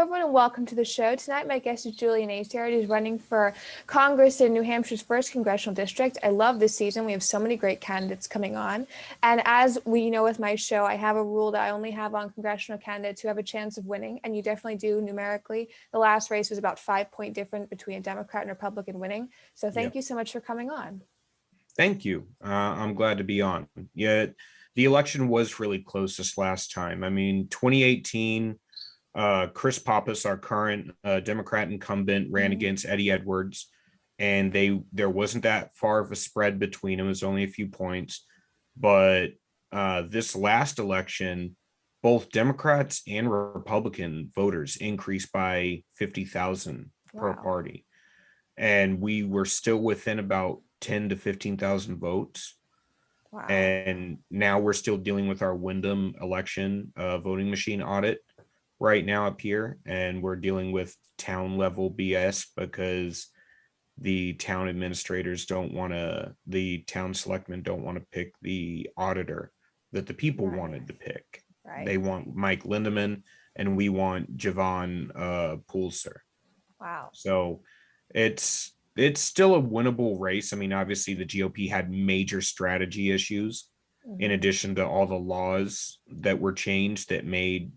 everyone, and welcome to the show. Tonight, my guest is Julian Acciard, who's running for Congress in New Hampshire's 1st Congressional District. I love this season. We have so many great candidates coming on. And as we know with my show, I have a rule that I only have on congressional candidates who have a chance of winning, and you definitely do numerically. The last race was about 5-point difference between a Democrat and Republican winning. So thank you so much for coming on. Thank you. I'm glad to be on. Yeah, the election was really close this last time. I mean, 2018, Chris Pappas, our current Democrat incumbent, ran against Eddie Edwards, and there wasn't that far of a spread between them. It was only a few points. But this last election, both Democrats and Republican voters increased by 50,000 per party. And we were still within about 10 to 15,000 votes. Wow. And now we're still dealing with our Wyndham election voting machine audit right now up here, and we're dealing with town level BS because the town administrators the town selectmen don't want to pick the auditor that the people wanted to pick. Right. They want Mike Lindeman, and we want Javon Poulser. Wow. So it's still a winnable race. I mean, obviously the GOP had major strategy issues in addition to all the laws that were changed that made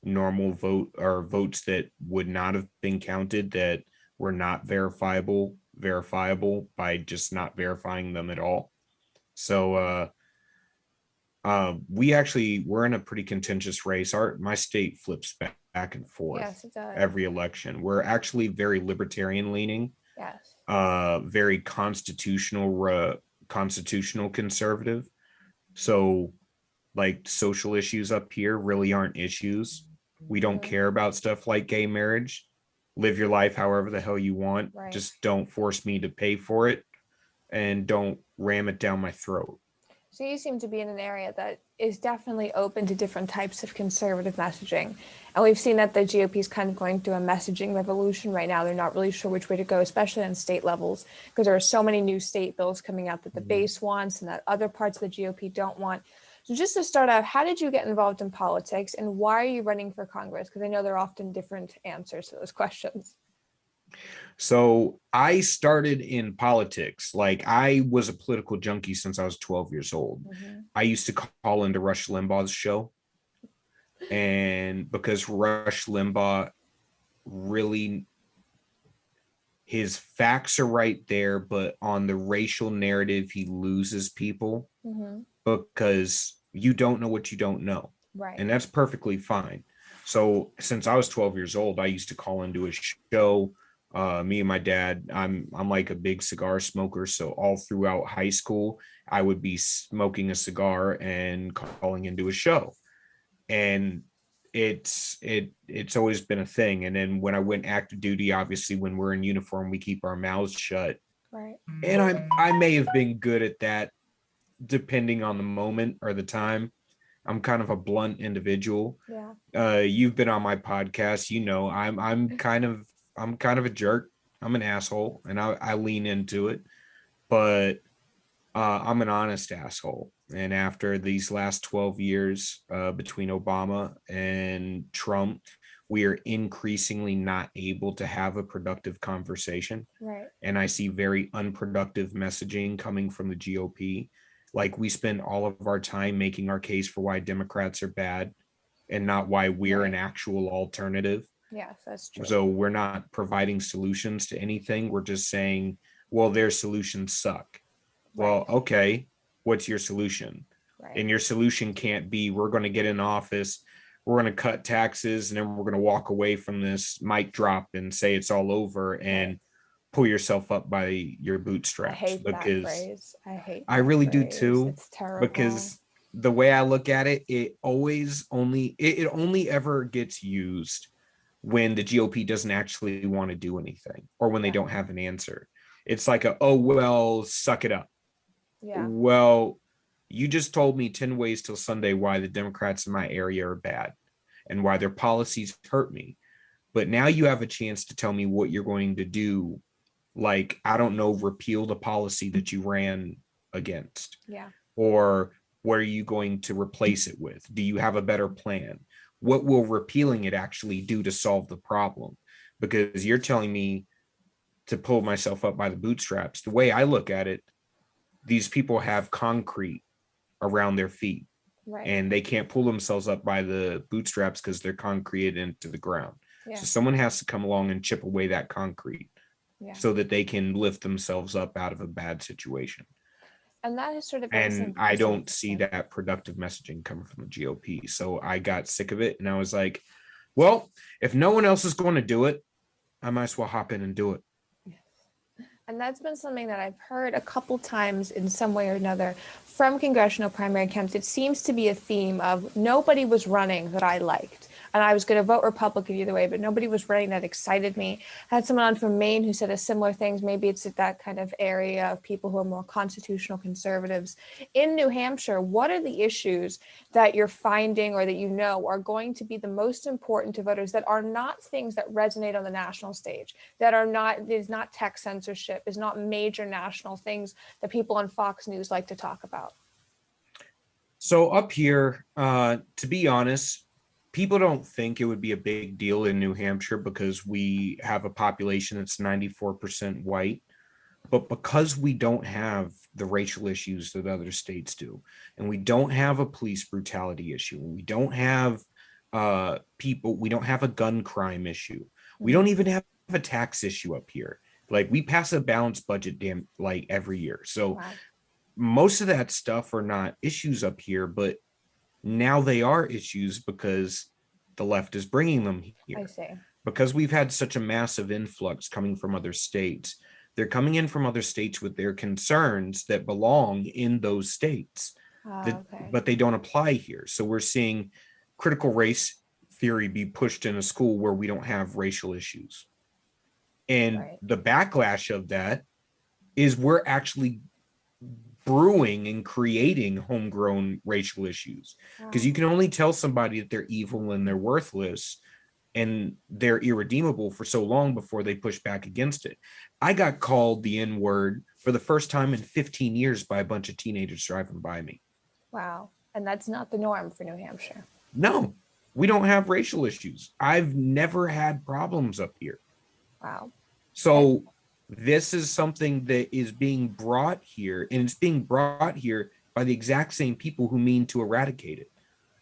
normal votes that would not have been counted, that were not verifiable by just not verifying them at all. So we're in a pretty contentious race. My state flips back and forth. Yes, it does. Every election. We're actually very libertarian leaning. Yes. Very constitutional conservative. So like social issues up here really aren't issues. We don't care about stuff like gay marriage. Live your life however the hell you want. Right. Just don't force me to pay for it, and don't ram it down my throat. So you seem to be in an area that is definitely open to different types of conservative messaging. And we've seen that the GOP is kind of going through a messaging revolution right now. They're not really sure which way to go, especially on state levels, because there are so many new state bills coming out that the base wants and that other parts of the GOP don't want. So just to start out, how did you get involved in politics, and why are you running for Congress? Because I know there are often different answers to those questions. So I started in politics. Like, I was a political junkie since I was 12 years old. I used to call into Rush Limbaugh's show. And because Rush Limbaugh really, his facts are right there, but on the racial narrative, he loses people because you don't know what you don't know. Right. And that's perfectly fine. So since I was 12 years old, I used to call into a show. Me and my dad, I'm like a big cigar smoker. So all throughout high school, I would be smoking a cigar and calling into a show. And it's always been a thing. And then when I went active duty, obviously when we're in uniform, we keep our mouths shut. Right. And I may have been good at that depending on the moment or the time. I'm kind of a blunt individual. Yeah. You've been on my podcast, you know, I'm kind of a jerk. I'm an asshole, and I lean into it, but I'm an honest asshole. And after these last 12 years between Obama and Trump, we are increasingly not able to have a productive conversation. Right. And I see very unproductive messaging coming from the GOP. Like, we spend all of our time making our case for why Democrats are bad and not why we're an actual alternative. Yes, that's true. So we're not providing solutions to anything. We're just saying, well, their solutions suck. Well, okay, what's your solution? Right. And your solution can't be, we're going to get in office, we're going to cut taxes, and then we're going to walk away from this mic drop and say it's all over and pull yourself up by your bootstraps. I hate that phrase. I really do phrase. too. It's terrible. Because the way I look at it, it only ever gets used when the GOP doesn't actually want to do anything, or when they don't have an answer. It's like oh, well, suck it up. Yeah. Well, you just told me 10 ways till Sunday why the Democrats in my area are bad and why their policies hurt me. But now you have a chance to tell me what you're going to do. Like, I don't know, repeal the policy that you ran against. Yeah. Or what are you going to replace it with? Do you have a better plan? what will repealing it actually do to solve the problem? Because you're telling me to pull myself up by the bootstraps. The way I look at it, these people have concrete around their feet Right. and they can't pull themselves up by the bootstraps because they're concreted into the ground. Yeah. So someone has to come along and chip away that concrete Yeah. so that they can lift themselves up out of a bad situation. And that has sort of been And I don't see that productive messaging coming from the GOP. So I got sick of it and I was like, well, if no one else is going to do it, I might as well hop in and do it. And that's been something that I've heard a couple times in some way or another from congressional primary candidates. It seems to be a theme of nobody was running that I liked. And I was going to vote Republican either way, but nobody was running that excited me. I had someone on from Maine who said a similar things. Maybe it's at that kind of area of people who are more constitutional conservatives. In New Hampshire, what are the issues that you're finding or that you know are going to be the most important to voters that are not things that resonate on the national stage, that are not, is not tech censorship, is not major national things that people on Fox News like to talk about? So up here, to be honest, people don't think it would be a big deal in New Hampshire because we have a population that's 94% white. But because we don't have the racial issues that other states do, and we don't have a police brutality issue, and we don't have we don't have a gun crime issue, we don't even have a tax issue up here. Like we pass a balanced budget like every year. So Wow. most of that stuff are not issues up here, but now they are issues because the left is bringing them here. I see. Because we've had such a massive influx coming from other states. They're coming in from other states with their concerns that belong in those states, but they don't apply here. So we're seeing critical race theory be pushed in a school where we don't have racial issues. And the backlash of that is we're actually brewing and creating homegrown racial issues, because you can only tell somebody that they're evil and they're worthless and they're irredeemable for so long before they push back against it. I got called the N-word for the first time in 15 years by a bunch of teenagers driving by me. Wow. And that's not the norm for New Hampshire. No, we don't have racial issues. I've never had problems up here. Wow. So this is something that is being brought here, and it's being brought here by the exact same people who mean to eradicate it.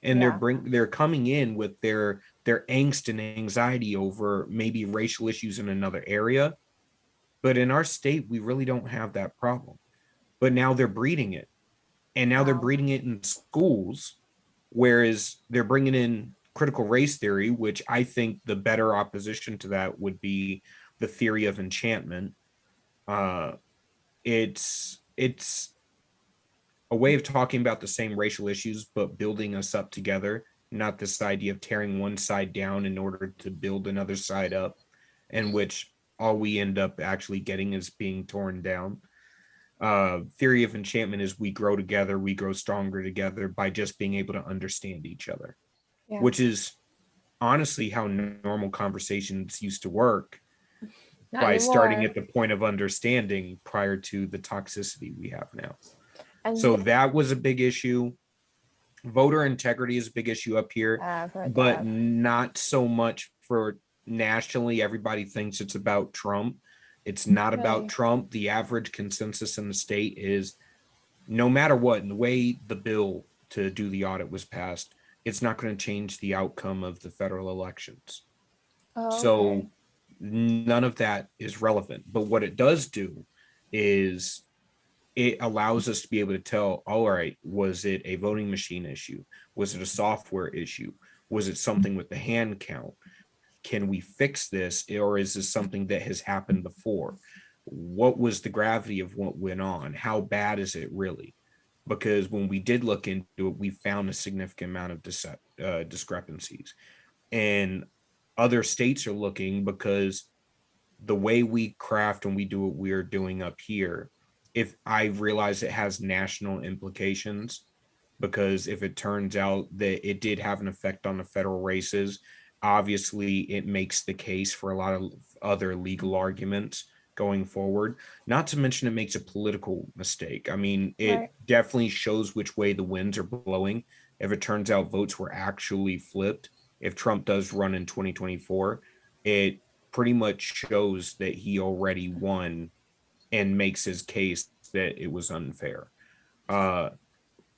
And they're coming in with their angst and anxiety over maybe racial issues in another area. But in our state, we really don't have that problem. But now they're breeding it. And now they're breeding it in schools, whereas they're bringing in critical race theory, which I think the better opposition to that would be the theory of enchantment. It's a way of talking about the same racial issues, but building us up together, not this idea of tearing one side down in order to build another side up, in which all we end up actually getting is being torn down. Theory of enchantment is we grow together, we grow stronger together by just being able to understand each other, which is honestly how normal conversations used to work. Not by anymore. Starting at the point of understanding prior to the toxicity we have now. And so that was a big issue. Voter integrity is a big issue up here, but not so much for nationally. Everybody thinks it's about Trump. It's not about Trump. The average consensus in the state is no matter what, and the way the bill to do the audit was passed, it's not going to change the outcome of the federal elections. So none of that is relevant. But what it does do is it allows us to be able to tell, all right, was it a voting machine issue? Was it a software issue? Was it something with the hand count? Can we fix this? Or is this something that has happened before? What was the gravity of what went on? How bad is it really? Because when we did look into it, we found a significant amount of discrepancies. And other states are looking, because the way we craft and we do what we're doing up here, if I realize it has national implications, because if it turns out that it did have an effect on the federal races, obviously it makes the case for a lot of other legal arguments going forward. Not to mention it makes a political mistake. I mean, it definitely shows which way the winds are blowing. If it turns out votes were actually flipped, if Trump does run in 2024, it pretty much shows that he already won and makes his case that it was unfair. Uh,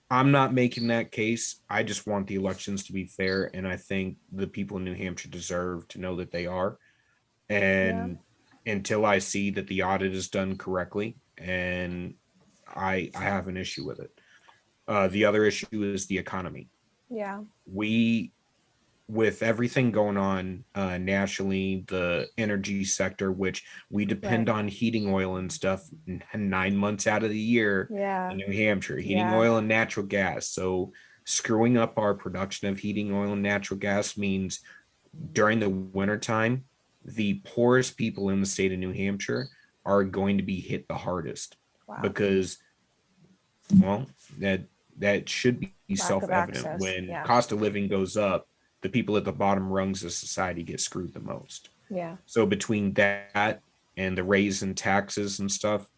I'm not making that case. I just want the elections to be fair, and I think the people in New Hampshire deserve to know that they are. Yeah. And until I see that the audit is done correctly, and I have an issue with it. The other issue is the economy. Yeah. We, with everything going on nationally, the energy sector, which we depend Right. on heating oil and stuff 9 months out of the year Yeah. in New Hampshire, heating Yeah. oil and natural gas. So screwing up our production of heating oil and natural gas means during the wintertime, the poorest people in the state of New Hampshire are going to be hit the hardest Wow. because, well, that should be Lack of self-evident. access. When Yeah. cost of living goes up, the people at the bottom rungs of society get screwed the most. Yeah. So between that and the raise in taxes and stuff,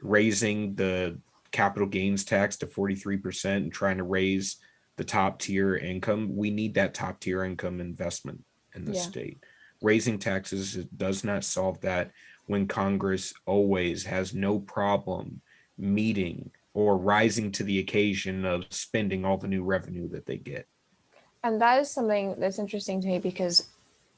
raising the capital gains tax to 43% and trying to raise the top tier income, we need that top tier income investment in the Yeah. state. Raising taxes does not solve that when Congress always has no problem meeting or rising to the occasion of spending all the new revenue that they get. And that is something that's interesting to me because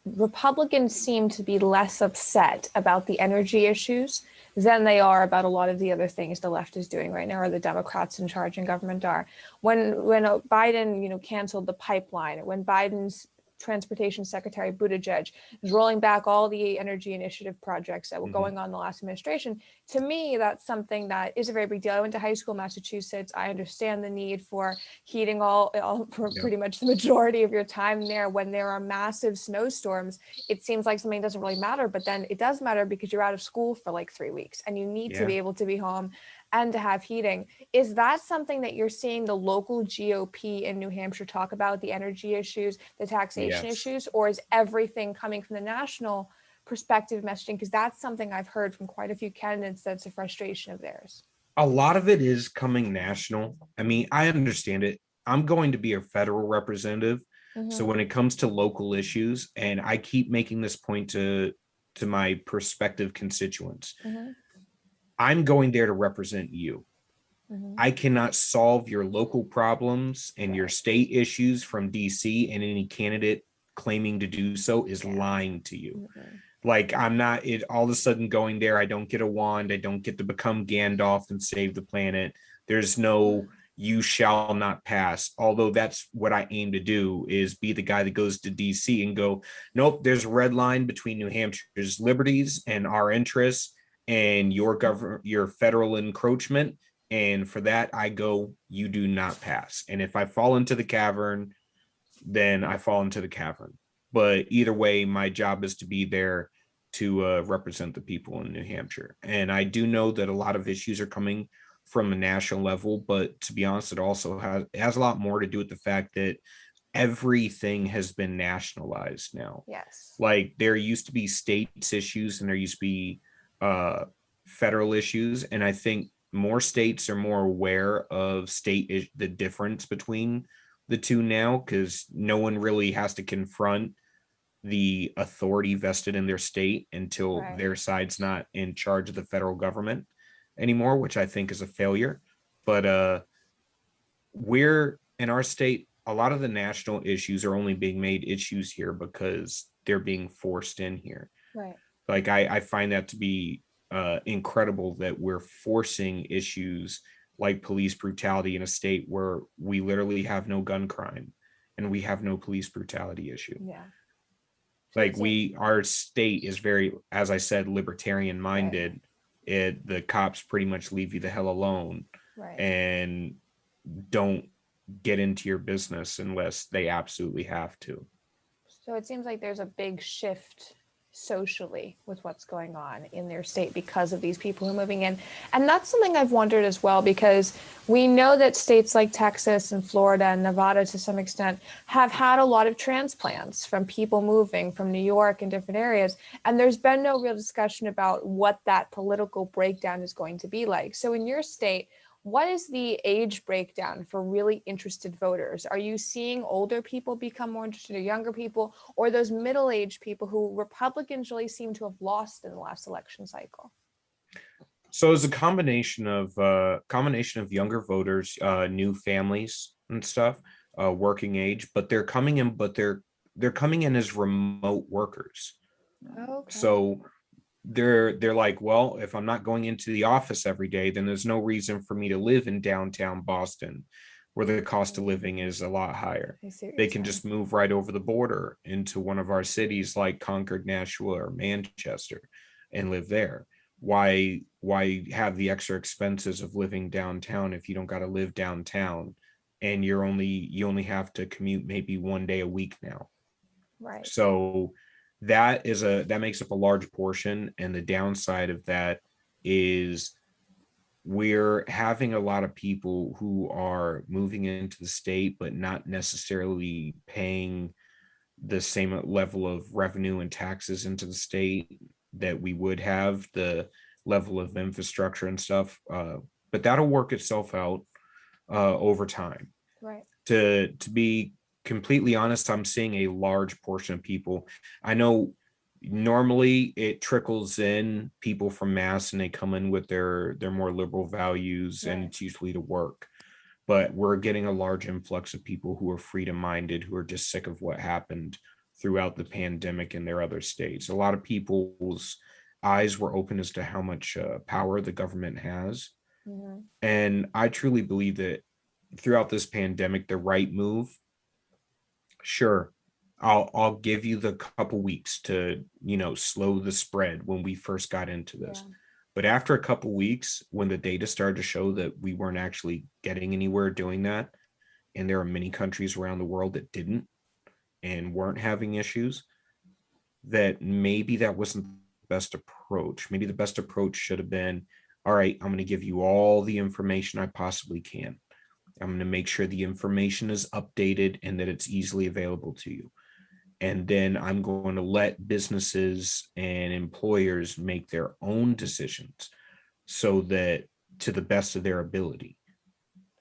Republicans seem to be less upset about the energy issues than they are about a lot of the other things the left is doing right now, or the Democrats in charge in government are. When Biden, canceled the pipeline, when Biden's transportation secretary Buttigieg is rolling back all the energy initiative projects that were going on in the last administration, to me, that's something that is a very big deal. I went to high school in Massachusetts. I understand the need for heating all for pretty much the majority of your time there. When there are massive snowstorms, it seems like something doesn't really matter, but then it does matter because you're out of school for like 3 weeks and you need to be able to be home and to have heating. Is that something that you're seeing the local GOP in New Hampshire talk about, the energy issues, the taxation issues, or is everything coming from the national perspective messaging? Because that's something I've heard from quite a few candidates that's a frustration of theirs. A lot of it is coming national. I mean, I understand it. I'm going to be a federal representative. So when it comes to local issues, and I keep making this point to my prospective constituents, I'm going there to represent you. I cannot solve your local problems and your state issues from DC, and any candidate claiming to do so is lying to you. Like, I'm not it all of a sudden going there. I don't get a wand. I don't get to become Gandalf and save the planet. There's no you shall not pass. Although that's what I aim to do, is be the guy that goes to DC and go, nope, there's a red line between New Hampshire's liberties and our interests and your federal encroachment. And for that, I go, you do not pass. And if I fall into the cavern, then I fall into the cavern. But either way, my job is to be there to represent the people in New Hampshire. And I do know that a lot of issues are coming from a national level, but to be honest, it has a lot more to do with the fact that everything has been nationalized now. Yes. Like, there used to be states issues and there used to be federal issues, and I think more states are more aware of the difference between the two now, because no one really has to confront the authority vested in their state until their side's not in charge of the federal government anymore, which I think is a failure. But we're in our state, a lot of the national issues are only being made issues here because they're being forced in here. Right. Like, I find that to be incredible that we're forcing issues like police brutality in a state where we literally have no gun crime and we have no police brutality issue. Yeah. Like, our state is very, as I said, libertarian minded. The cops pretty much leave you the hell alone and don't get into your business unless they absolutely have to. So it seems like there's a big shift socially with what's going on in their state because of these people who are moving in. And that's something I've wondered as well, because we know that states like Texas and Florida and Nevada to some extent have had a lot of transplants from people moving from New York and different areas. And there's been no real discussion about what that political breakdown is going to be like. So in your state, What is the age breakdown for really interested voters? Are you seeing older people become more interested, or younger people, or those middle-aged people who Republicans really seem to have lost in the last election cycle? So it's a combination of younger voters, new families and stuff, working age, but they're coming in as remote workers. Okay. So they're like, well, if I'm not going into the office every day, then there's no reason for me to live in downtown Boston, where the cost of living is a lot higher. I see what They you're can saying. just move right over the border into one of our cities like Concord, Nashua, or Manchester and live there. Why have the extra expenses of living downtown if you don't got to live downtown, and you only have to commute maybe one day a week now? Right. So that makes up a large portion. And the downside of that is we're having a lot of people who are moving into the state, but not necessarily paying the same level of revenue and taxes into the state that we would have, the level of infrastructure and stuff. But that'll work itself out over time. Right. To be completely honest, I'm seeing a large portion of people. I know normally it trickles in people from Mass and they come in with their more liberal values, and Right. it's usually to work. But we're getting a large influx of people who are freedom minded, who are just sick of what happened throughout the pandemic in their other states. A lot of people's eyes were open as to how much power the government has. Mhm. And I truly believe that throughout this pandemic, the right move, sure, I'll give you the couple weeks to, slow the spread when we first got into this. Yeah. But after a couple weeks, when the data started to show that we weren't actually getting anywhere doing that, and there are many countries around the world that didn't and weren't having issues, that maybe that wasn't the best approach. Maybe the best approach should have been, all right, I'm going to give you all the information I possibly can. I'm going to make sure the information is updated and that it's easily available to you. And then I'm going to let businesses and employers make their own decisions so that to the best of their ability.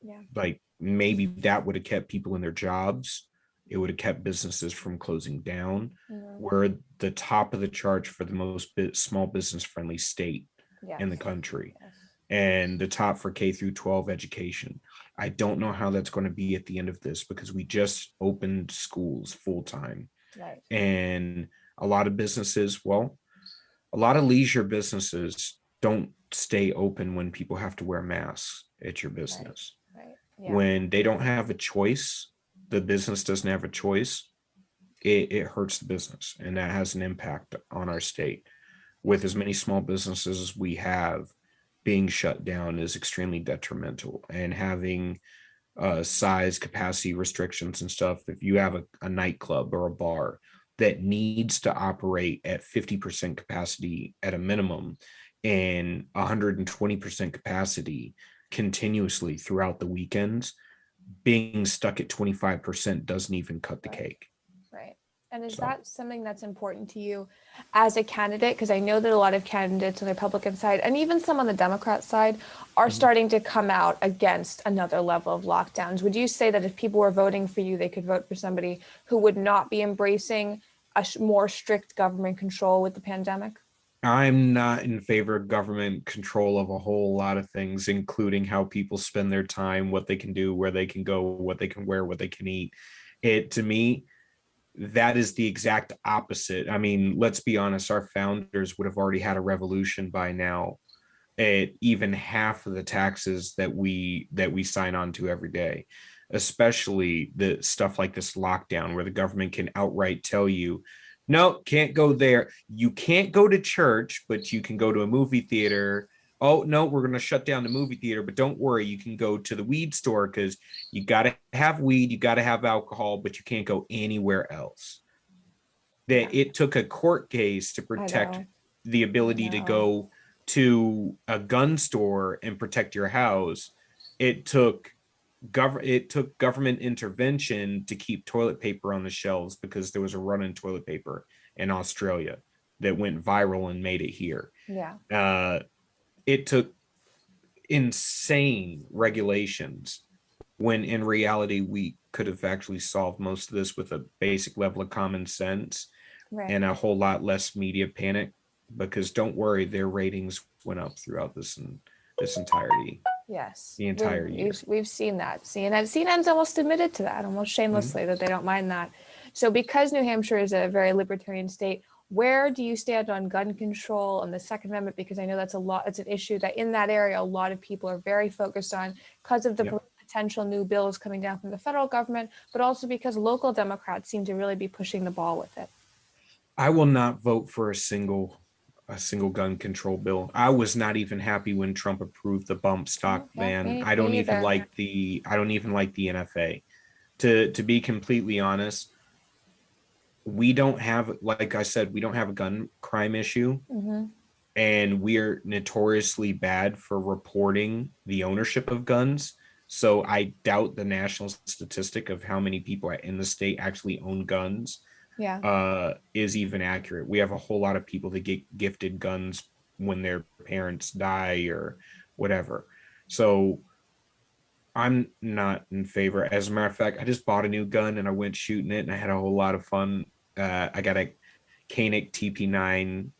Yeah. Like maybe that would have kept people in their jobs. It would have kept businesses from closing down. Mhm. We're the top of the charts for the most small business friendly state Yes. in the country, Yes. and the top for K through 12 education. I don't know how that's going to be at the end of this, because we just opened schools full time. Right. And a lot of businesses, well, a lot of leisure businesses don't stay open when people have to wear masks at your business. Right. Yeah. When they don't have a choice, the business doesn't have a choice, it hurts the business. And that has an impact on our state. With as many small businesses as we have, being shut down is extremely detrimental. And having size capacity restrictions and stuff, if you have a nightclub or a bar that needs to operate at 50% capacity at a minimum and 120% capacity continuously throughout the weekends, being stuck at 25% doesn't even cut the Right. cake. Right. And is So that something that's important to you as a candidate? Because I know that a lot of candidates on the Republican side and even some on the Democrat side are starting to come out against another level of lockdowns. Would you say that if people were voting for you, they could vote for somebody who would not be embracing a more strict government control with the pandemic? I'm not in favor of government control of a whole lot of things, including how people spend their time, what they can do, where they can go, what they can wear, what they can eat. It, to me, that is the exact opposite. I mean, let's be honest, our founders would have already had a revolution by now at even half of the taxes that we sign on to every day, especially the stuff like this lockdown where the government can outright tell you, no, can't go there. You can't go to church, but you can go to a movie theater. Oh, no, we're going to shut down the movie theater, but don't worry, you can go to the weed store because you got to have weed, you got to have alcohol, but you can't go anywhere else. Yeah. That it took a court case to I protect know. the ability to know. go to a gun store and protect your house. It took government intervention to keep toilet paper on the shelves because there was a run in toilet paper in Australia that went viral and made it here. Yeah. Uh, it took insane regulations when in reality we could have actually solved most of this with a basic level of common sense Right. and a whole lot less media panic. Because don't worry, their ratings went up throughout this entirety, Yes, the entire year. we've seen that. CNN's almost admitted to that, almost shamelessly, that they don't mind that. So because New Hampshire is a very libertarian state, where do you stand on gun control and the Second Amendment? Because I know it's an issue that in that area, a lot of people are very focused on because of the Yep. potential new bills coming down from the federal government, but also because local Democrats seem to really be pushing the ball with it. I will not vote for a single gun control bill. I was not even happy when Trump approved the bump stock Okay, ban. me I don't even either. like the NFA. To be completely honest, we don't have, like I said, we don't have a gun crime issue, and we are notoriously bad for reporting the ownership of guns. So I doubt the national statistic of how many people in the state actually own guns Yeah. is even accurate. We have a whole lot of people that get gifted guns when their parents die or whatever. So I'm not in favor. As a matter of fact, I just bought a new gun and I went shooting it and I had a whole lot of fun. I got a Koenig TP9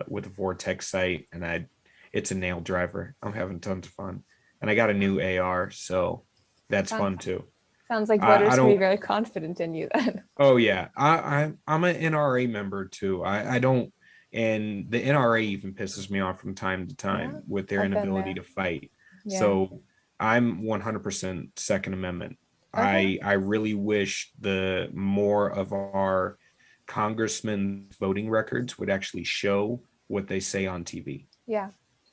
with a Vortex sight, and it's a nail driver. I'm having tons of fun, and I got a new AR, so that's Sounds, fun too. sounds like I voters can be don't. very confident in you then. Oh yeah, I'm an NRA member too. I don't, and the NRA even pisses me off from time to Yeah, time with their I've been inability there. to fight. Yeah. So I'm 100% Second Amendment. Okay. I really wish the more of our congressmen's voting records would actually show what they say on TV. Yeah.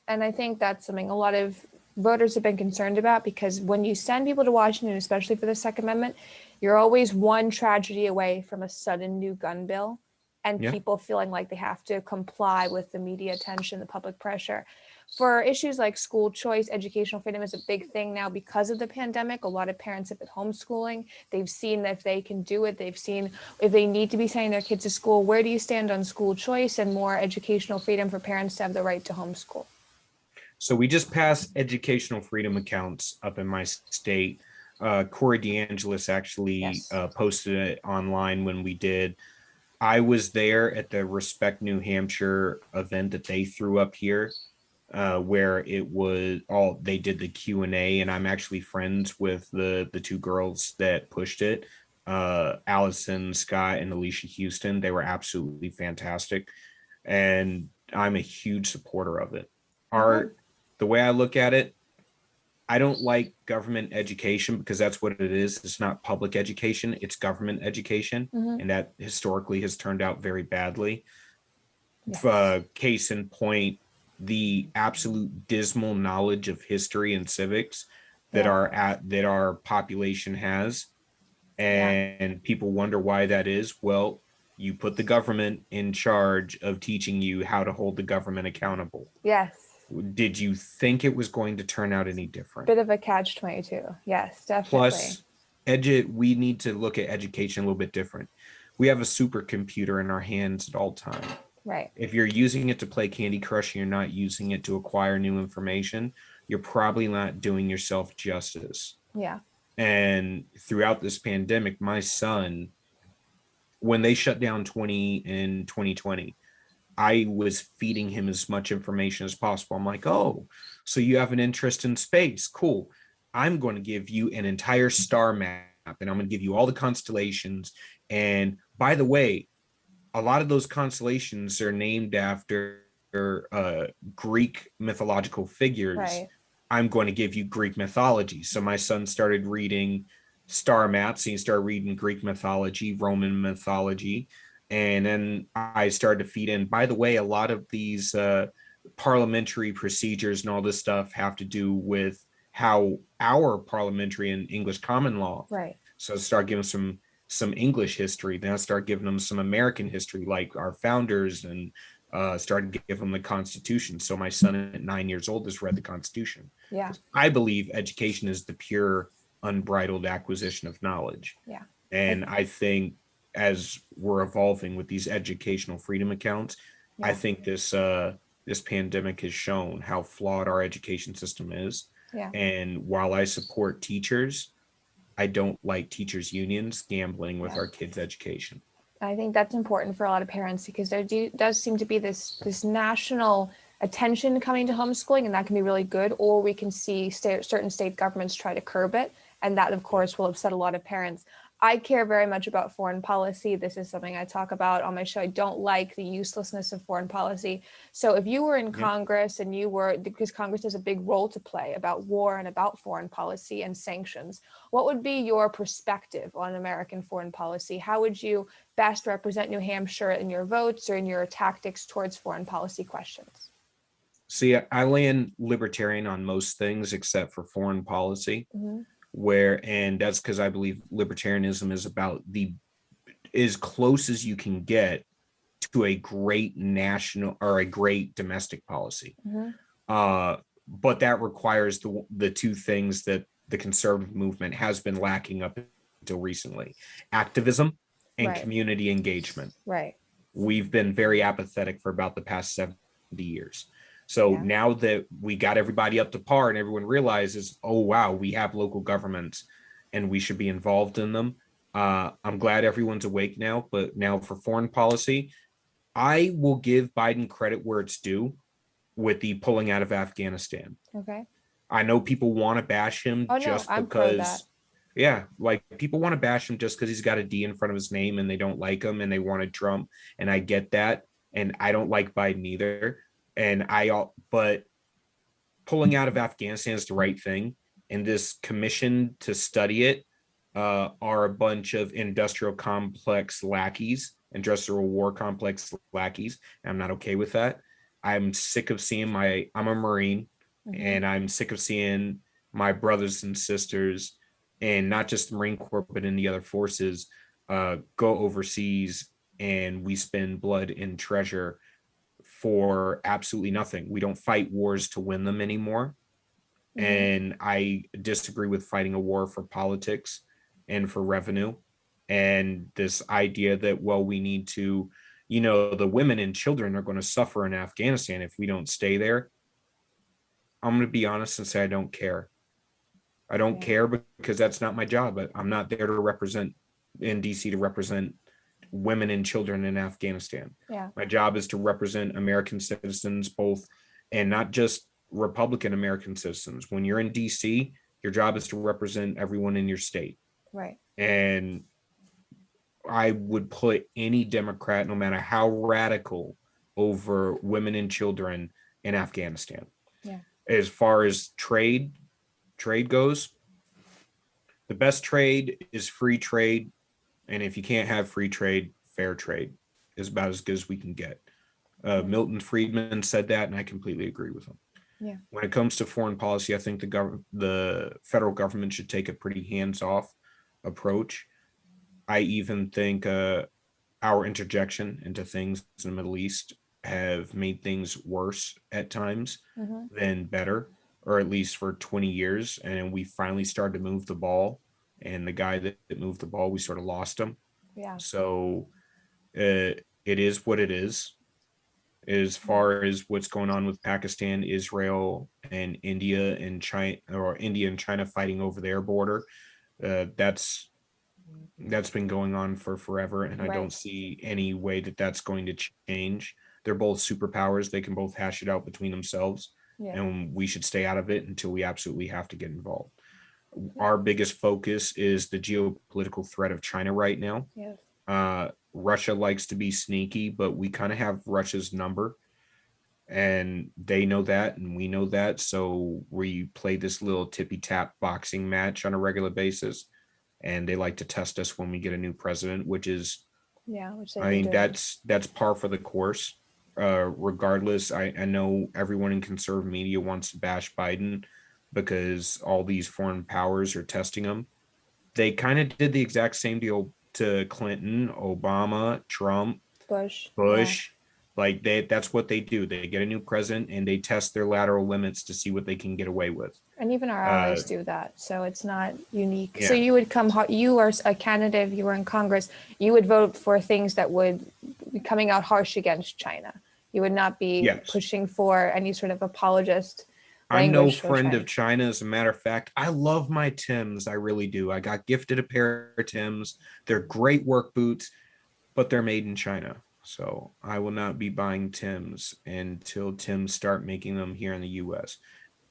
And I think that's something a lot of voters have been concerned about, because when you send people to Washington, especially for the Second Amendment, you're always one tragedy away from a sudden new gun bill and Yeah. people feeling like they have to comply with the media attention, the public pressure. For issues like school choice, educational freedom is a big thing now because of the pandemic. A lot of parents have been homeschooling. They've seen that if they can do it, they've seen if they need to be sending their kids to school. Where do you stand on school choice and more educational freedom for parents to have the right to homeschool? So we just passed educational freedom accounts up in my state. Corey DeAngelis actually Yes. posted it online when we did. I was there at the Respect New Hampshire event that they threw up here, where it was all they did the Q&A, and I'm actually friends with the two girls that pushed it, Allison Scott and Alicia Houston. They were absolutely fantastic, and I'm a huge supporter of it. Okay. The way I look at it, I don't like government education because that's what it is. It's not public education, it's government education. And that historically has turned out very badly. Yes. Case in point, the absolute dismal knowledge of history and civics that Yeah. our population has. Yeah. And people wonder why that is. Well, you put the government in charge of teaching you how to hold the government accountable. Yes. Did you think it was going to turn out any different? Bit of a catch-22. Yes, definitely. Plus, we need to look at education a little bit different. We have a supercomputer in our hands at all time. Right. If you're using it to play Candy Crush and you're not using it to acquire new information, you're probably not doing yourself justice. Yeah. And throughout this pandemic, my son, when they shut down 2020, I was feeding him as much information as possible. I'm like, oh, so you have an interest in space. Cool. I'm going to give you an entire star map and I'm going to give you all the constellations. And by the way, a lot of those constellations are named after Greek mythological figures. Right. I'm going to give you Greek mythology. So my son started reading star maps and he started reading Greek mythology, Roman mythology. And then I started to feed in, by the way, a lot of these parliamentary procedures and all this stuff have to do with how our parliamentary and English common law. Right. So I started giving some English history. Then I started giving them some American history, like our founders, and started to give them the Constitution. So my son at 9 years old has read the Constitution. Yeah. I believe education is the pure, unbridled acquisition of knowledge. Yeah. And I think as we're evolving with these educational freedom accounts, Yeah. I think this this pandemic has shown how flawed our education system is. Yeah. And while I support teachers, I don't like teachers' unions gambling with Yeah. our kids' education. I think that's important for a lot of parents because does seem to be this national attention coming to homeschooling, and that can be really good. Or we can see certain state governments try to curb it, and that, of course, will upset a lot of parents. I care very much about foreign policy. This is something I talk about on my show. I don't like the uselessness of foreign policy. So if you were in Congress and because Congress has a big role to play about war and about foreign policy and sanctions, what would be your perspective on American foreign policy? How would you best represent New Hampshire in your votes or in your tactics towards foreign policy questions? See, I land libertarian on most things except for foreign policy. Mm-hmm. And that's because I believe libertarianism is about as close as you can get to a great national or a great domestic policy. Mm-hmm. But that requires the two things that the conservative movement has been lacking up until recently: activism and Right. community engagement. Right. We've been very apathetic for about the past 70 years. So now that we got everybody up to par and everyone realizes, oh, wow, we have local governments and we should be involved in them. I'm glad everyone's awake now. But now for foreign policy, I will give Biden credit where it's due with the pulling out of Afghanistan. Okay. I know people want to bash him I'm pro that. Like people want to bash him just because he's got a D in front of his name and they don't like him and they wanted Trump. And I get that. And I don't like Biden either. But pulling out of Afghanistan is the right thing. And this commission to study it are a bunch of industrial complex lackeys, industrial war complex lackeys. And I'm not okay with that. I'm sick of seeing I'm a Marine, mm-hmm. and I'm sick of seeing my brothers and sisters, and not just the Marine Corps, but in the other forces, go overseas and we spend blood and treasure for absolutely nothing. We don't fight wars to win them anymore. Mm-hmm. And I disagree with fighting a war for politics and for revenue. And this idea that, well, we need to, the women and children are going to suffer in Afghanistan if we don't stay there. I'm going to be honest and say I don't care. I don't care because that's not my job. I'm not there to represent in DC to represent women and children in Afghanistan. Yeah. My job is to represent American citizens, both, and not just Republican American citizens. When you're in DC, your job is to represent everyone in your state. Right. And I would put any Democrat, no matter how radical, over women and children in Afghanistan. Yeah. As far as trade goes, the best trade is free trade. And if you can't have free trade, fair trade is about as good as we can get. Milton Friedman said that, and I completely agree with him. Yeah. When it comes to foreign policy, I think the federal government should take a pretty hands-off approach. I even think our interjection into things in the Middle East have made things worse at times mm-hmm. than better, or at least for 20 years. And we finally started to move the ball. And the guy that moved the ball, we sort of lost him. Yeah. So it is what it is. As far as what's going on with Pakistan, Israel, and India and China, or India and China fighting over their border, that's been going on for forever. And I don't see any way that that's going to change. They're both superpowers. They can both hash it out between themselves. Yeah. And we should stay out of it until we absolutely have to get involved. Our biggest focus is the geopolitical threat of China right now. Yes. Russia likes to be sneaky, but we kind of have Russia's number, and they know that, and we know that. So we play this little tippy tap boxing match on a regular basis, and they like to test us when we get a new president, which is, that's par for the course. Regardless, I know everyone in conservative media wants to bash Biden because all these foreign powers are testing them. They kind of did the exact same deal to Clinton, Obama, Trump, Bush. Yeah. Like that's what they do. They get a new president and they test their lateral limits to see what they can get away with. And even our allies do that. So it's not unique. Yeah. So you would you are a candidate, if you were in Congress, you would vote for things that would be coming out harsh against China. You would not be Yes. pushing for any sort of apologist I'm no language. friend of China. As a matter of fact, I love my Tims. I really do. I got gifted a pair of Tims. They're great work boots, but they're made in China. So I will not be buying Tims until Tims start making them here in the US.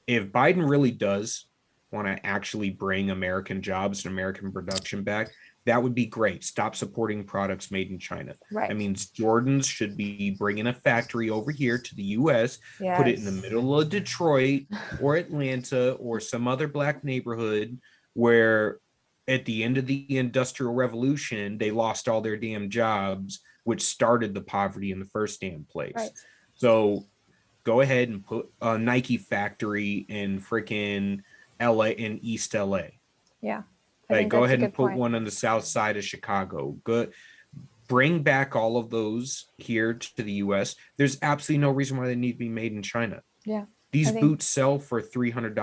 If Biden really does want to actually bring American jobs and American production back, that would be great. Stop supporting products made in China. Right. That means Jordans should be bringing a factory over here to the US, Yes. put it in the middle of Detroit or Atlanta or some other black neighborhood where at the end of the Industrial Revolution, they lost all their damn jobs, which started the poverty in the first damn place. Right. So go ahead and put a Nike factory in freaking LA, in East LA. Yeah. Like, go ahead and put one on the south side of Chicago. Good. Bring back all of those here to the US. There's absolutely no reason why they need to be made in China. Yeah. These boots sell for $300.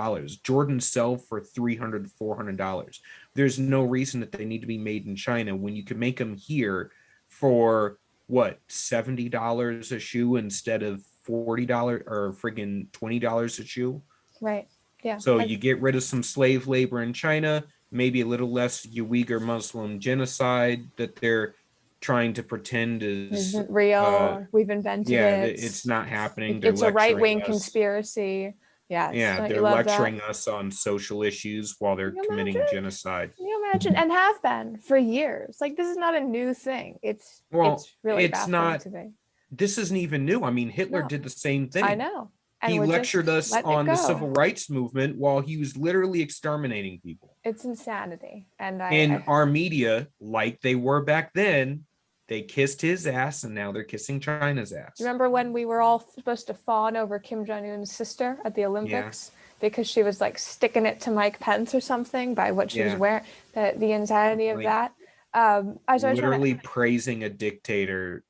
Jordans sell for $300 to $400. There's no reason that they need to be made in China when you can make them here for what, $70 a shoe instead of $40 or friggin' $20 a shoe. Right. Yeah. So you get rid of some slave labor in China, maybe a little less Uyghur Muslim genocide that they're trying to pretend isn't real. We've invented it. It's not happening. It's a right-wing conspiracy. Yes. Yeah, they're lecturing us on social issues while they're committing genocide. Can you imagine? And have been for years. Like, this is not a new thing. It's really baffling to me. This isn't even new. I mean, Hitler did the same thing. I know. And he lectured us on the civil rights movement while he was literally exterminating people. It's insanity. And our media, like they were back then, they kissed his ass and now they're kissing China's ass. Remember when we were all supposed to fawn over Kim Jong-un's sister at the Olympics because she was like sticking it to Mike Pence or something by what she was wearing? The insanity of that. Literally praising a dictator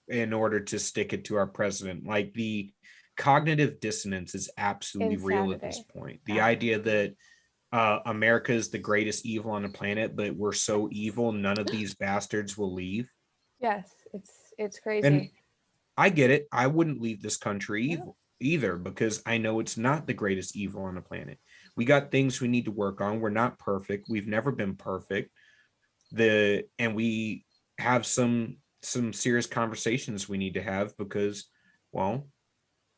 in order to stick it to our president. Like, the cognitive dissonance is absolutely real at this point. The idea that America is the greatest evil on the planet, but we're so evil none of these bastards will leave. Yes, it's crazy. And I get it. I wouldn't leave this country either because I know it's not the greatest evil on the planet. We got things we need to work on. We're not perfect. We've never been perfect. And we have some serious conversations we need to have because, well,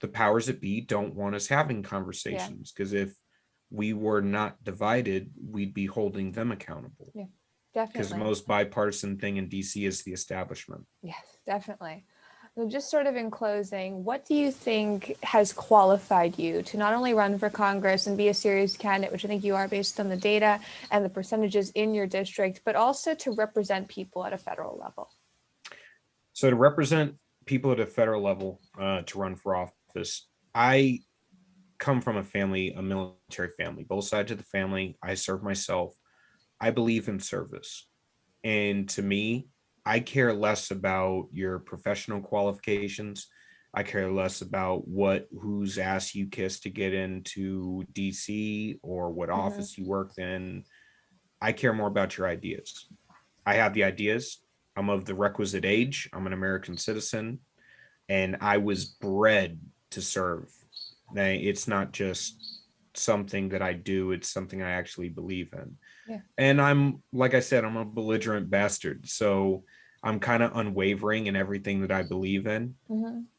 the powers that be don't want us having conversations because if we were not divided, we'd be holding them accountable. Yeah, definitely. Because the most bipartisan thing in DC is the establishment. Yes, definitely. So just sort of in closing, what do you think has qualified you to not only run for Congress and be a serious candidate, which I think you are based on the data and the percentages in your district, but also to represent people at a federal level? So to represent people at a federal level, to run for office, I come from a military family, both sides of the family. I serve myself. I believe in service. And to me, I care less about your professional qualifications. I care less about whose ass you kissed to get into DC or what office you worked in. I care more about your ideas. I have the ideas. I'm of the requisite age. I'm an American citizen. And I was bred to serve. It's not just something that I do, it's something I actually believe in. Yeah. And I'm, like I said, I'm a belligerent bastard. So I'm kind of unwavering in everything that I believe in.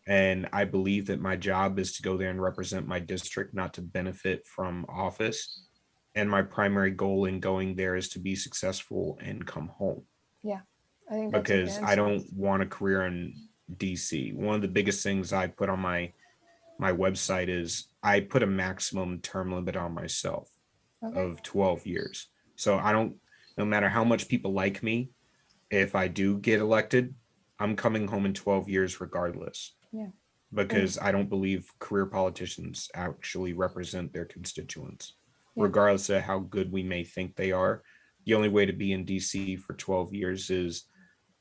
And I believe that my job is to go there and represent my district, not to benefit from office. And my primary goal in going there is to be successful and come home. Yeah. I think that's because I don't want a career in DC. One of the biggest things I put on my website is I put a maximum term limit on myself of 12 years. So no matter how much people like me, if I do get elected, I'm coming home in 12 years regardless. Yeah. Because I don't believe career politicians actually represent their constituents, regardless of how good we may think they are. The only way to be in DC for 12 years is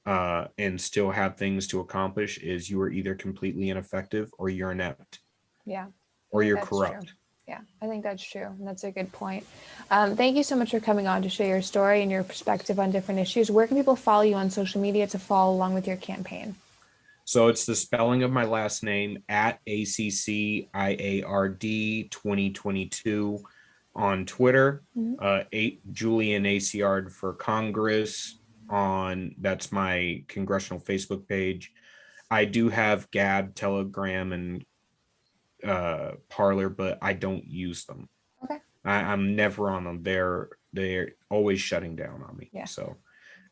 and still have things to accomplish is you are either completely ineffective or you're inept. Yeah. Or you're corrupt. True. Yeah, I think that's true. And that's a good point. Thank you so much for coming on to share your story and your perspective on different issues. Where can people follow you on social media to follow along with your campaign? So it's the spelling of my last name at ACCIARD 2022 on Twitter. Mhm. Julian Acciard for Congress that's my congressional Facebook page. I do have Gab, Telegram, and Parlor, but I don't use them. Okay. I'm never on them. They're always shutting down on me. Yeah. So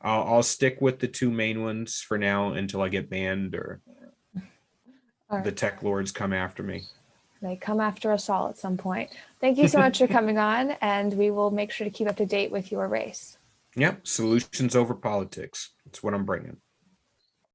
I'll stick with the two main ones for now until I get banned or All the right. tech lords come after me. They come after us all at some point. Thank you so much for coming on, and we will make sure to keep up to date with your race. Yep, solutions over politics. That's what I'm bringing.